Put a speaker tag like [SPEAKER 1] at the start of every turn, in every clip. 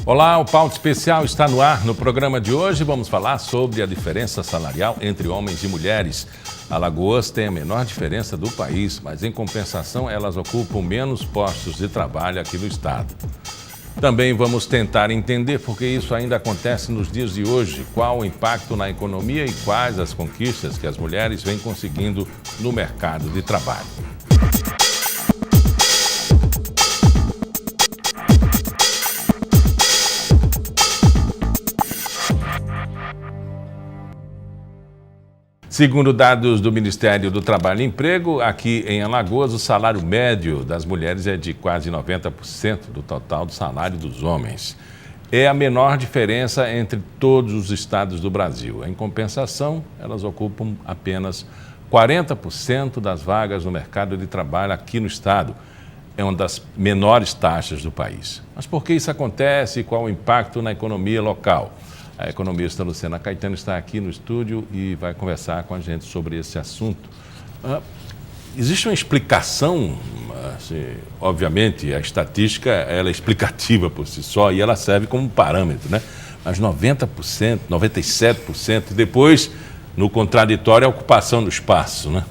[SPEAKER 1] Olá, o Pauta Especial está no ar. No programa de hoje vamos falar sobre a diferença salarial entre homens e mulheres. Alagoas tem a menor diferença do país, mas em compensação elas ocupam menos postos de trabalho aqui no estado. Também vamos tentar entender por que isso ainda acontece nos dias de hoje, qual o impacto na economia e quais as conquistas que as mulheres vêm conseguindo no mercado de trabalho. Segundo dados do Ministério do Trabalho e Emprego, aqui em Alagoas, o salário médio das mulheres é de quase 90% do total do salário dos homens. É a menor diferença entre todos os estados do Brasil. Em compensação, elas ocupam apenas 40% das vagas no mercado de trabalho aqui no estado. É uma das menores taxas do país. Mas por que isso acontece e qual o impacto na economia local? A economista Luciana Caetano está aqui no estúdio e vai conversar com a gente sobre esse assunto. Existe uma explicação, assim, obviamente a estatística ela é explicativa por si só e ela serve como parâmetro, né? Mas 90%, 97%, e depois, no contraditório, a ocupação do espaço, né?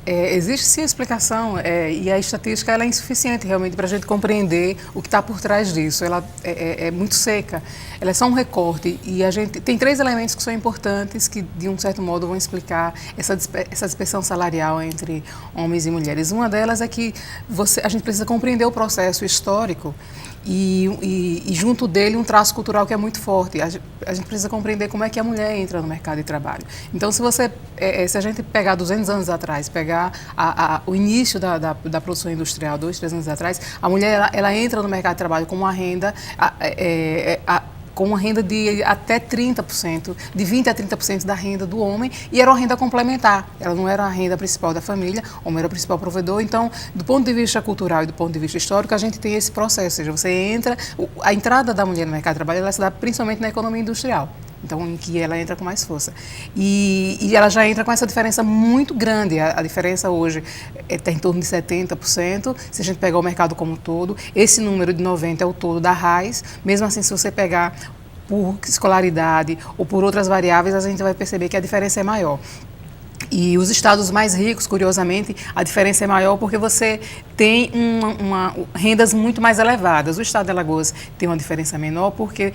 [SPEAKER 2] Existe sim a explicação e a estatística ela é insuficiente realmente para a gente compreender o que está por trás disso. Ela é muito seca, ela é só um recorte e a gente tem três elementos que são importantes que de um certo modo vão explicar essa dispersão salarial entre homens e mulheres. Uma delas é que a gente precisa compreender o processo histórico e junto dele um traço cultural que é muito forte. A gente precisa compreender como é que a mulher entra no mercado de trabalho. Então, se a gente pegar 200 anos atrás, pegar o início da produção industrial, 2, 3 anos atrás, a mulher ela entra no mercado de trabalho com uma renda de até 30%, de 20% a 30% da renda do homem, e era uma renda complementar. Ela não era a renda principal da família, o homem era o principal provedor. Então, do ponto de vista cultural e do ponto de vista histórico, a gente tem esse processo, ou seja, a entrada da mulher no mercado de trabalho, ela se dá principalmente na economia industrial. Então, em que ela entra com mais força. E ela já entra com essa diferença muito grande. A diferença hoje está em torno de 70%. Se a gente pegar o mercado como um todo, esse número de 90% é o todo da RAIS. Mesmo assim, se você pegar por escolaridade ou por outras variáveis, a gente vai perceber que a diferença é maior. E os estados mais ricos, curiosamente, a diferença é maior porque você tem rendas muito mais elevadas. O estado de Alagoas tem uma diferença menor porque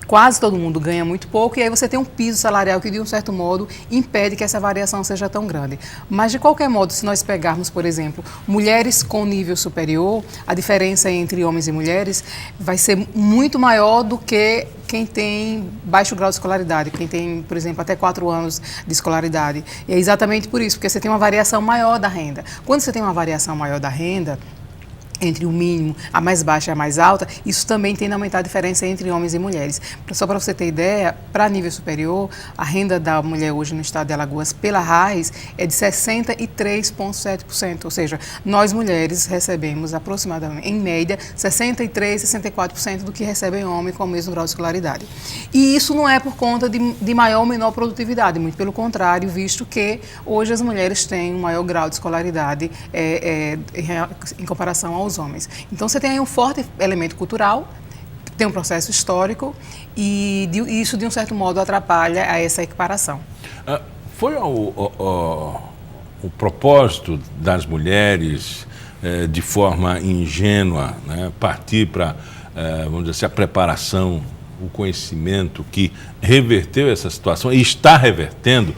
[SPEAKER 2] quase todo mundo ganha muito pouco e aí você tem um piso salarial que, de um certo modo, impede que essa variação seja tão grande. Mas, de qualquer modo, se nós pegarmos, por exemplo, mulheres com nível superior, a diferença entre homens e mulheres vai ser muito maior do que quem tem baixo grau de escolaridade, quem tem, por exemplo, até 4 anos de escolaridade. E é exatamente por isso, porque você tem uma variação maior da renda. Quando você tem uma variação maior da renda, entre o mínimo, a mais baixa e a mais alta, isso também tende a aumentar a diferença entre homens e mulheres. Só para você ter ideia, para nível superior, a renda da mulher hoje no estado de Alagoas, pela RAIS, é de 63,7%. Ou seja, nós mulheres recebemos aproximadamente, em média, 63%, 64% do que recebem homens com o mesmo grau de escolaridade. E isso não é por conta de maior ou menor produtividade, muito pelo contrário, visto que hoje as mulheres têm um maior grau de escolaridade em comparação aos homens. Então, você tem aí um forte elemento cultural, tem um processo histórico e isso, de um certo modo, atrapalha a essa equiparação.
[SPEAKER 1] Foi o propósito das mulheres, de forma ingênua, né, partir para, vamos dizer assim, a preparação, o conhecimento que reverteu essa situação e está revertendo,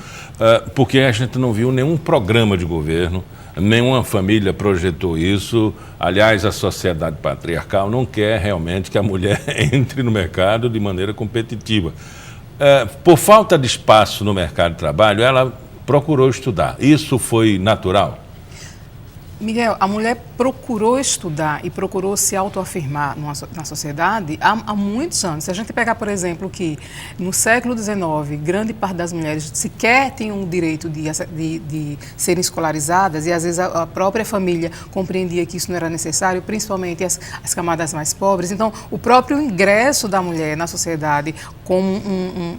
[SPEAKER 1] porque a gente não viu nenhum programa de governo, nenhuma família projetou isso. Aliás, a sociedade patriarcal não quer realmente que a mulher entre no mercado de maneira competitiva. Por falta de espaço no mercado de trabalho, ela procurou estudar. Isso foi natural?
[SPEAKER 2] Miguel, a mulher procurou estudar e procurou se autoafirmar na sociedade há muitos anos. Se a gente pegar, por exemplo, que no século XIX, grande parte das mulheres sequer tinham o direito de serem escolarizadas e às vezes a própria família compreendia que isso não era necessário, principalmente as camadas mais pobres. Então, o próprio ingresso da mulher na sociedade como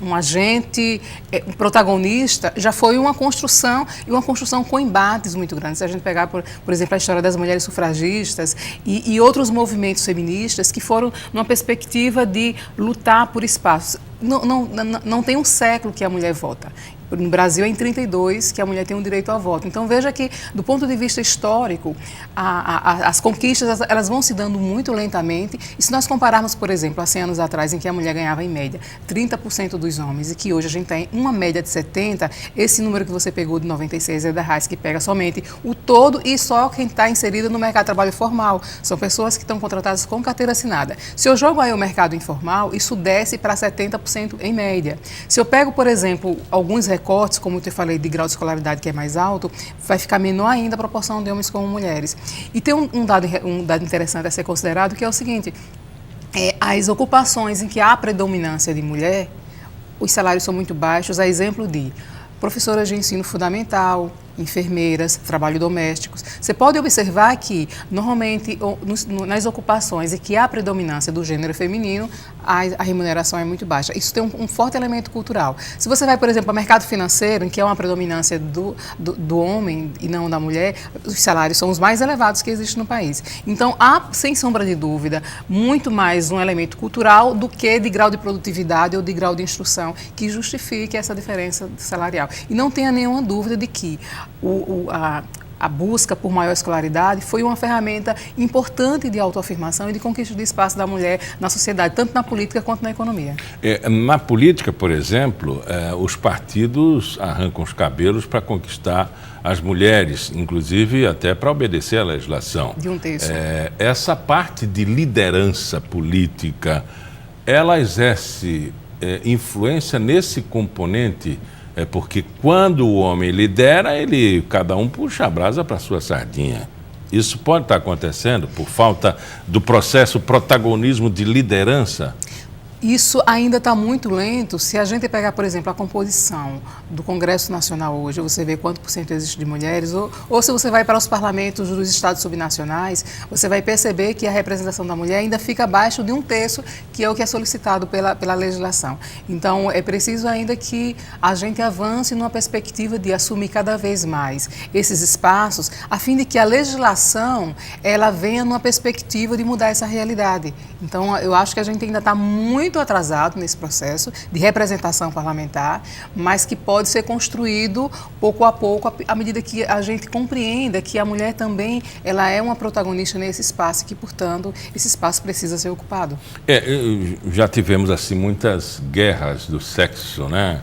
[SPEAKER 2] um agente, um protagonista, já foi uma construção e uma construção com embates muito grandes. Se a gente pegar, por exemplo, a história das mulheres sufragistas e outros movimentos feministas que foram numa perspectiva de lutar por espaços. Não tem um século que a mulher vota. No Brasil é em 32 que a mulher tem o direito ao voto. Então veja que, do ponto de vista histórico, as conquistas elas vão se dando muito lentamente. E se nós compararmos, por exemplo, há 100 anos atrás, em que a mulher ganhava em média 30% dos homens e que hoje a gente tem uma média de 70%, esse número que você pegou de 96 é da Reis, que pega somente o todo e só quem está inserido no mercado de trabalho formal. São pessoas que estão contratadas com carteira assinada. Se eu jogo aí o mercado informal, isso desce para 70% em média. Se eu pego, por exemplo, alguns recortes, como eu te falei, de grau de escolaridade que é mais alto, vai ficar menor ainda a proporção de homens com mulheres. E tem um dado interessante a ser considerado, que é o seguinte: as ocupações em que há predominância de mulher, os salários são muito baixos, a exemplo de professoras de ensino fundamental, enfermeiras, trabalho domésticos. Você pode observar que, normalmente, nas ocupações em que há predominância do gênero feminino, a remuneração é muito baixa. Isso tem um forte elemento cultural. Se você vai, por exemplo, ao mercado financeiro, em que há uma predominância do homem e não da mulher, os salários são os mais elevados que existem no país. Então, há, sem sombra de dúvida, muito mais um elemento cultural do que de grau de produtividade ou de grau de instrução que justifique essa diferença salarial. E não tenha nenhuma dúvida de que a busca por maior escolaridade foi uma ferramenta importante de autoafirmação e de conquista de espaço da mulher na sociedade, tanto na política quanto na economia.
[SPEAKER 1] Na política, por exemplo, os partidos arrancam os cabelos para conquistar as mulheres, inclusive até para obedecer à legislação.
[SPEAKER 2] De um terço.
[SPEAKER 1] Essa parte de liderança política, ela exerce influência nesse componente. Porque quando o homem lidera, cada um puxa a brasa para a sua sardinha. Isso pode estar acontecendo por falta do processo protagonismo de liderança?
[SPEAKER 2] Isso ainda está muito lento. Se a gente pegar, por exemplo, a composição do Congresso Nacional hoje, você vê quanto por cento existe de mulheres, ou se você vai para os parlamentos dos estados subnacionais, você vai perceber que a representação da mulher ainda fica abaixo de um terço, que é o que é solicitado pela legislação. Então, é preciso ainda que a gente avance numa perspectiva de assumir cada vez mais esses espaços, a fim de que a legislação ela venha numa perspectiva de mudar essa realidade. Então, eu acho que a gente ainda está muito atrasado nesse processo de representação parlamentar, mas que pode ser construído pouco a pouco, à medida que a gente compreenda que a mulher também ela é uma protagonista nesse espaço e que, portanto, esse espaço precisa ser ocupado.
[SPEAKER 1] Já tivemos assim muitas guerras do sexo, né?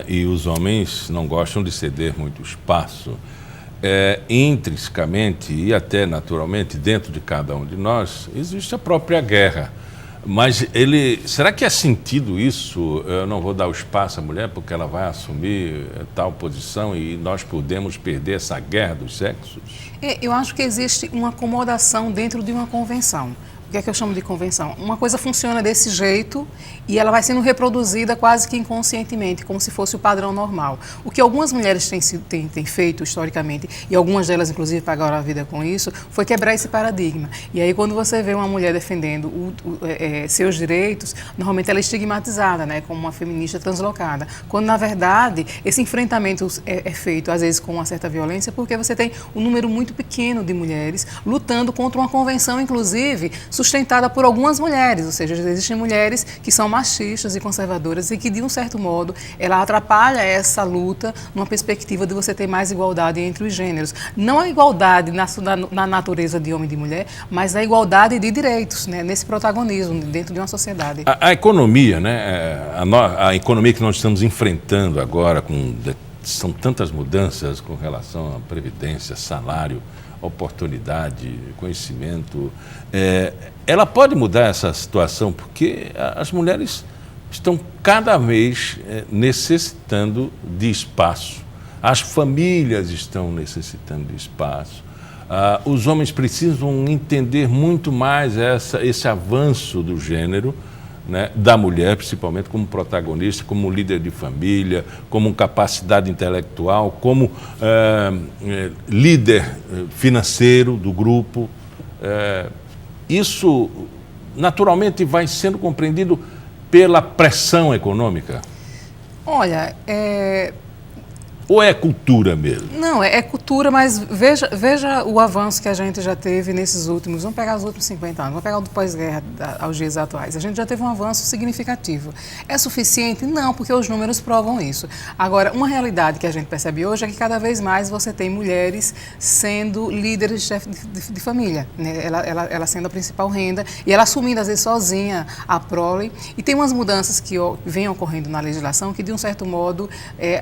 [SPEAKER 1] E os homens não gostam de ceder muito espaço. Intrinsecamente e até naturalmente dentro de cada um de nós existe a própria guerra. Mas será que é sentido isso? Eu não vou dar o espaço à mulher porque ela vai assumir tal posição e nós podemos perder essa guerra dos sexos?
[SPEAKER 2] Eu acho que existe uma acomodação dentro de uma convenção. O que é que eu chamo de convenção? Uma coisa funciona desse jeito e ela vai sendo reproduzida quase que inconscientemente, como se fosse o padrão normal. O que algumas mulheres têm feito historicamente, e algumas delas inclusive pagaram a vida com isso, foi quebrar esse paradigma. E aí quando você vê uma mulher defendendo seus direitos, normalmente ela é estigmatizada, né, como uma feminista translocada. Quando na verdade esse enfrentamento é feito às vezes com uma certa violência, porque você tem um número muito pequeno de mulheres lutando contra uma convenção, inclusive, sustentada por algumas mulheres, ou seja, existem mulheres que são machistas e conservadoras e que, de um certo modo, ela atrapalha essa luta numa perspectiva de você ter mais igualdade entre os gêneros. Não a igualdade na natureza de homem e de mulher, mas a igualdade de direitos, né, nesse protagonismo dentro de uma sociedade.
[SPEAKER 1] A economia, né, a economia que nós estamos enfrentando agora, são tantas mudanças com relação à previdência, salário, oportunidade, conhecimento, ela pode mudar essa situação porque as mulheres estão cada vez necessitando de espaço, as famílias estão necessitando de espaço, os homens precisam entender muito mais esse avanço do gênero, né, da mulher, principalmente como protagonista, como líder de família, como capacidade intelectual, como líder financeiro do grupo. Isso naturalmente vai sendo compreendido pela pressão econômica?
[SPEAKER 2] Olha,
[SPEAKER 1] Ou é cultura mesmo?
[SPEAKER 2] Não, é cultura, mas veja o avanço que a gente já teve nesses últimos, vamos pegar os últimos 50 anos, vamos pegar o do pós-guerra aos dias atuais. A gente já teve um avanço significativo. É suficiente? Não, porque os números provam isso. Agora, uma realidade que a gente percebe hoje é que cada vez mais você tem mulheres sendo líderes de chefe de família, né? Ela sendo a principal renda e ela assumindo, às vezes, sozinha a prole. E tem umas mudanças que vêm ocorrendo na legislação que, de um certo modo,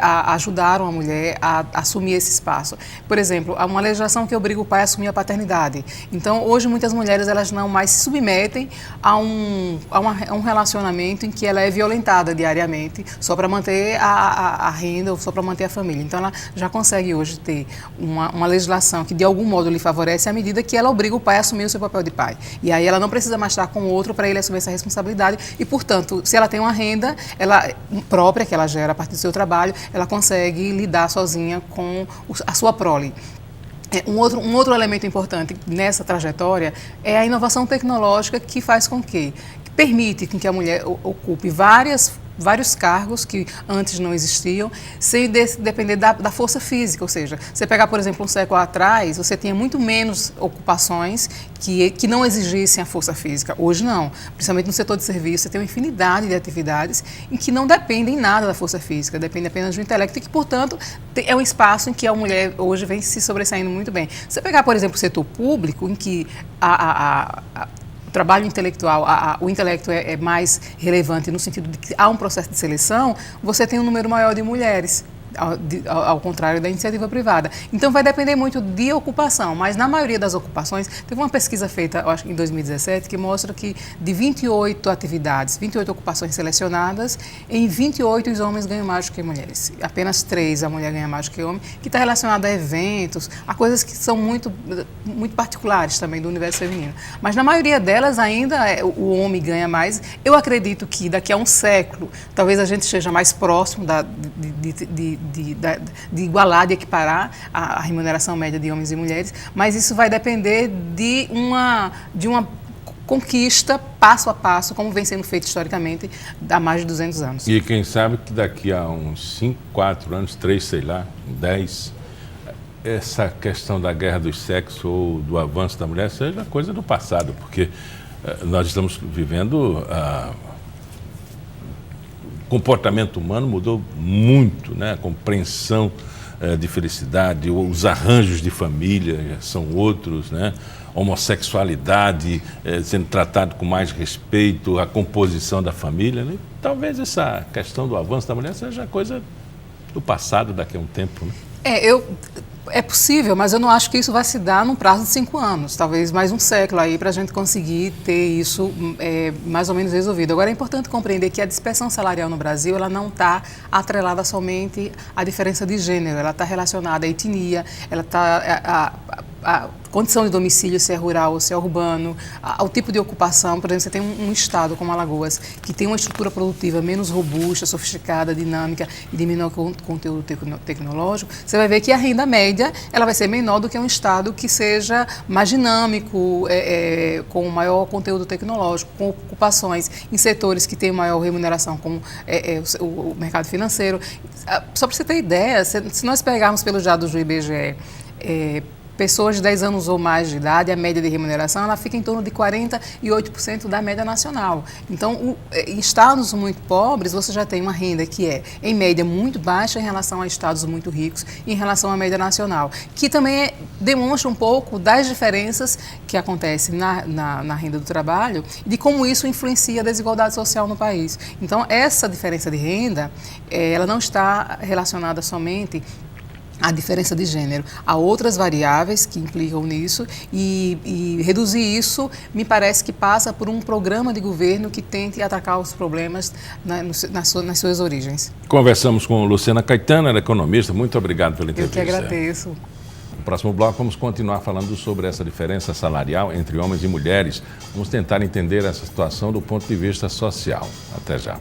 [SPEAKER 2] ajudaram a mulher a assumir esse espaço. Por exemplo, há uma legislação que obriga o pai a assumir a paternidade. Então, hoje, muitas mulheres elas não mais se submetem a um relacionamento em que ela é violentada diariamente só para manter a renda ou só para manter a família. Então, ela já consegue hoje ter uma legislação que, de algum modo, lhe favorece à medida que ela obriga o pai a assumir o seu papel de pai. E aí ela não precisa mais estar com o outro para ele assumir essa responsabilidade e, portanto, se ela tem uma renda própria que ela gera a partir do seu trabalho, ela consegue lidar sozinha com a sua prole. Um outro elemento importante nessa trajetória é a inovação tecnológica que faz com que permite que a mulher ocupe vários cargos que antes não existiam, sem depender da força física. Ou seja, você pegar, por exemplo, um século atrás, você tinha muito menos ocupações que não exigissem a força física. Hoje não. Principalmente no setor de serviço, você tem uma infinidade de atividades em que não dependem nada da força física, depende apenas do intelecto e que, portanto, é um espaço em que a mulher hoje vem se sobressaindo muito bem. Você pegar, por exemplo, o setor público, em que o trabalho intelectual, o intelecto é mais relevante no sentido de que há um processo de seleção, você tem um número maior de mulheres, ao contrário da iniciativa privada. Então, vai depender muito de ocupação, mas na maioria das ocupações, teve uma pesquisa feita, eu acho, em 2017, que mostra que de 28 atividades, 28 ocupações selecionadas, em 28 os homens ganham mais do que mulheres. Apenas 3 a mulher ganha mais do que o homem, que está relacionado a eventos, a coisas que são muito particulares também do universo feminino. Mas na maioria delas ainda o homem ganha mais. Eu acredito que daqui a um século, talvez a gente esteja mais próximo de igualar, de equiparar a remuneração média de homens e mulheres, mas isso vai depender de uma conquista passo a passo, como vem sendo feito historicamente há mais de 200 anos.
[SPEAKER 1] E quem sabe que daqui a uns 5, 4 anos, 3, sei lá, 10, essa questão da guerra dos sexos ou do avanço da mulher seja coisa do passado, porque nós estamos vivendo... O comportamento humano mudou muito, né? A compreensão de felicidade, os arranjos de família são outros, né? A homossexualidade sendo tratado com mais respeito, a composição da família, né? Talvez essa questão do avanço da mulher seja coisa do passado daqui a um tempo, né?
[SPEAKER 2] É possível, mas eu não acho que isso vai se dar num prazo de 5 anos, talvez mais um século aí para a gente conseguir ter isso mais ou menos resolvido. Agora é importante compreender que a dispersão salarial no Brasil ela não está atrelada somente à diferença de gênero, ela está relacionada à etnia, ela está a condição de domicílio, se é rural ou se é urbano, ao tipo de ocupação. Por exemplo, você tem um estado como Alagoas, que tem uma estrutura produtiva menos robusta, sofisticada, dinâmica e de menor conteúdo tecnológico, você vai ver que a renda média ela vai ser menor do que um estado que seja mais dinâmico, com maior conteúdo tecnológico, com ocupações em setores que têm maior remuneração, como o mercado financeiro. Só para você ter ideia, se nós pegarmos pelos dados do IBGE, pessoas de 10 anos ou mais de idade, a média de remuneração ela fica em torno de 48% da média nacional. Então, em estados muito pobres, você já tem uma renda que é, em média, muito baixa em relação a estados muito ricos e em relação à média nacional, que também demonstra um pouco das diferenças que acontecem na renda do trabalho e de como isso influencia a desigualdade social no país. Então, essa diferença de renda, ela não está relacionada somente a diferença de gênero. Há outras variáveis que implicam nisso e reduzir isso me parece que passa por um programa de governo que tente atacar os problemas nas suas origens.
[SPEAKER 1] Conversamos com Luciana Caetano, ela é economista. Muito obrigado pela entrevista.
[SPEAKER 2] Eu que agradeço.
[SPEAKER 1] No próximo bloco vamos continuar falando sobre essa diferença salarial entre homens e mulheres. Vamos tentar entender essa situação do ponto de vista social. Até já.